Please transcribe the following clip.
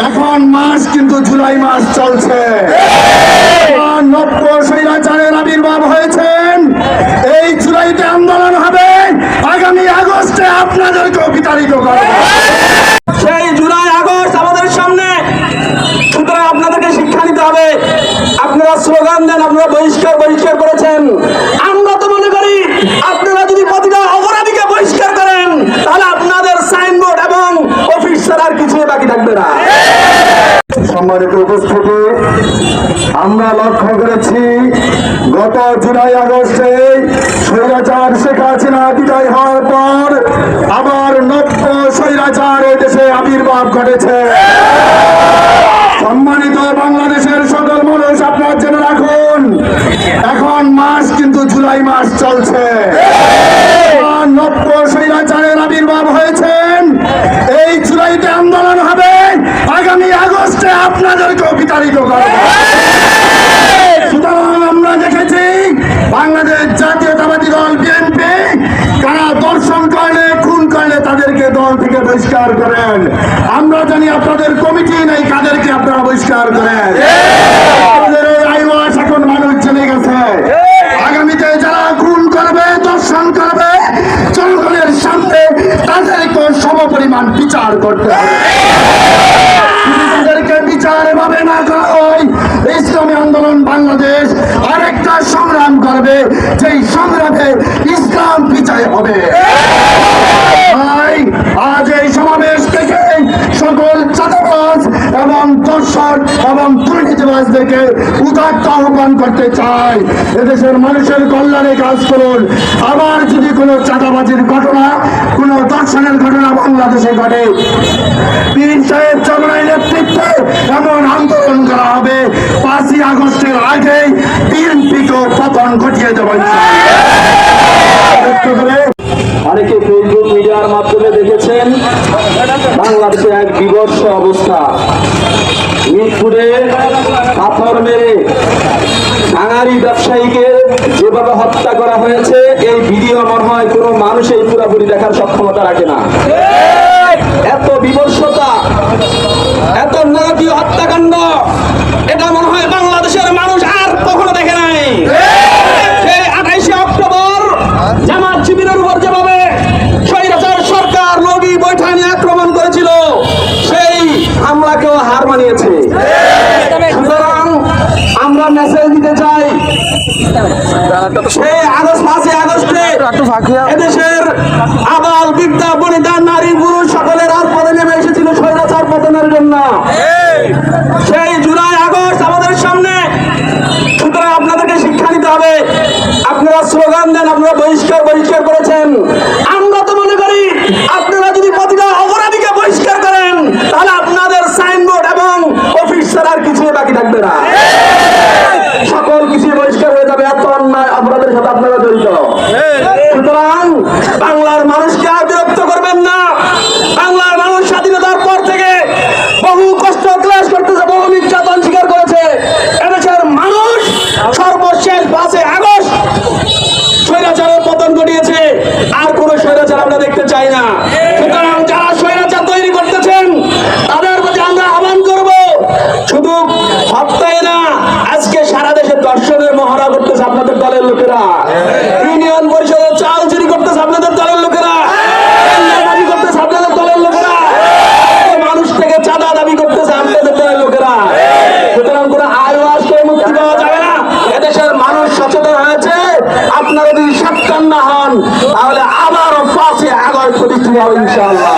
এখন মাস কিন্তু জুলাই মাস চলছে। নব্য স্বৈরাচারের আবির্ভাব হয়েছেন। এই জুলাইতে আন্দোলন হবে, আগামী আগস্টে আপনাদেরকেও বিতাড়িত করবে। সেই জুলাই আগস্ট আমাদের সামনে, সুতরাং আপনাদেরকে শিক্ষা নিতে হবে। আপনারা স্লোগান দেন, আপনারা বহিষ্কার করেছেন। আমরা তো মনে করি আপনারা যদি প্রতিটা অপরাধীকে বহিষ্কার করেন তাহলে আপনাদের সাইনবোর্ড এবং অফিস ছাড়া আর কিছুই বাকি থাকবে না। সম্মানিত উপস্থিতি, আমরা লক্ষ্য করেছি গত জুলাই আগস্টে স্বৈরাচার শেখ হাসিনা বিদায় হওয়ার পর আবার নব্য স্বৈরাচার এই দেশে আবির্ভাব ঘটেছে। সম্মানিত বাংলাদেশের সকল মানুষ, আপনারা জেনে রাখুন, এখন মাস কিন্তু জুলাই মাস চলছে। নব্য স্বৈরাচারের আবির্ভাব হয়েছেন। এই জুলাইতে আন্দোলন হবে, আগামী আগস্টে আপনাদেরকেও বিতাড়িত করবে। সুতরাং আমরা দেখেছি বাংলাদেশ জাতীয়তাবাদী দল বিএনপি কারা দর্শন করলে, খুন করলে তাদেরকে দল থেকে বহিষ্কার করেন। আমরা জানি আপনাদের কমিটি নেই, কাদেরকে আপনারা বহিষ্কার করেন। এখন মানুষ জেনে গেছে, আগামীতে যারা খুন করবে, দর্শন করবে, জনগণের সামনে তাদেরকে সমপরিমাণ বিচার করতে হবে। তাদেরকে বিচার এভাবে না করা হয়, ইসলামী আন্দোলন বাংলাদেশ আরেকটা সংগ্রাম করবে, যেই সংগ্রামে ইসলাম বিজয় হবে। আজ এই সমাবেশ থেকে সকল চাঁদাবাজ এবং দর্শক এবং দুর্নীতিবাজদেরকে উদাত্ত আহ্বান করতে চাই, এদেশের মানুষের কল্যাণে কাজ করুন। আবার যদি কোনো চাঁদাবাজির ঘটনা, কোনো দর্শনের ঘটনা বাংলাদেশে ঘটে, পীর সাহেব চরমনাই নেতৃত্বে এমন আন্দোলন করা হবে 5ই আগস্টের আগেই বিএনপিকে পতন ঘটিয়ে দেবেন। অনেকে ফেসবুক মিডিয়ার মাধ্যমে দেখেছেন বাংলাদেশে এক বিভৎস অবস্থা। মিরপুরে পাথর মেরে ভাঙারি ব্যবসায়ীকে যেভাবে হত্যা করা হয়েছে, এই ভিডিও মনে হয় কোনো মানুষই পুরোপুরি দেখার সক্ষমতা রাখে না। এত বিভৎসতা, এত নারকীয় হত্যাকাণ্ড, এটা মনে হয় বাংলাদেশের মানুষ আর কখনো দেখে নাই। সেই 28শে অক্টোবর জামাত শিবিরের উপর যেভাবে স্বৈরাচার সরকার লগি বৈঠা নিয়ে আক্রমণ করেছিল, সেই হামলাকেও হার মানিয়েছে। সুতরাং আমরা মেসেজ দিতে চাই, সেই 5ই আগস্টে এদেশের আবাল বৃদ্ধা বনিতা নারী পুরুষ সকলের রাজপথে নেমে এসেছিল স্বৈরাচার পতনের জন্য। সেই জুলাই আগস্ট আমাদের সামনে, সুতরাং আপনাদেরকে শিক্ষা নিতে হবে। আপনারা স্লোগান দেন, আপনারা বহিষ্কার করেছেন। আমরা তো মনে করি আপনারা যদি প্রতিটা অপরাধীকে বহিষ্কার করেন তাহলে আপনাদের সাইনবোর্ড এবং অফিস ছাড়া আর কিছুই বাকি থাকবে না। সকল কিছু বহিষ্কার হয়ে যাবে, এত অন্যায় অপরাধের সাথে আপনারা জড়িত। সুতরাং বাংলার মানুষকে আর বিরক্ত করবেন না। বাংলার মানুষ স্বাধীনতার পর থেকে বহু কষ্ট ক্লাস করতেছে, বহু নির্যাতন স্বীকার করেছে। এদেশের মানুষ সর্বশেষ 5ই আগস্ট স্বৈরাচারের পতন ঘটিয়েছে, আর কোন স্বৈরাচার আমরা দেখতে চাই না। সুতরাং যারা স্বৈরাচার তৈরি করতেছেন তাদের প্রতি আমরা আহ্বান করব, শুধু হত্যায় না, আজকে সারা দেশে দর্শনের মহড়া করতেছে আপনাদের দলের লোকেরা, ইউনিয়ন পরিষদের চাল চুরি করতেছে আপনাদের দলের লোকেরা, দাবি করতেছে আপনাদের দলের লোকেরা, মানুষ থেকে চাঁদা দাবি করতেছে আপনাদের দলের লোকেরা। সুতরাং কোনো আয়োয়াস করে মুক্তি পাওয়া যাবে না। এদেশের মানুষ সচেতন হয়েছে, আপনারা যদি সাবধান না হন তাহলে আবারও 5ই আগস্ট প্রতিষ্ঠিত হবে ইনশাআল্লাহ।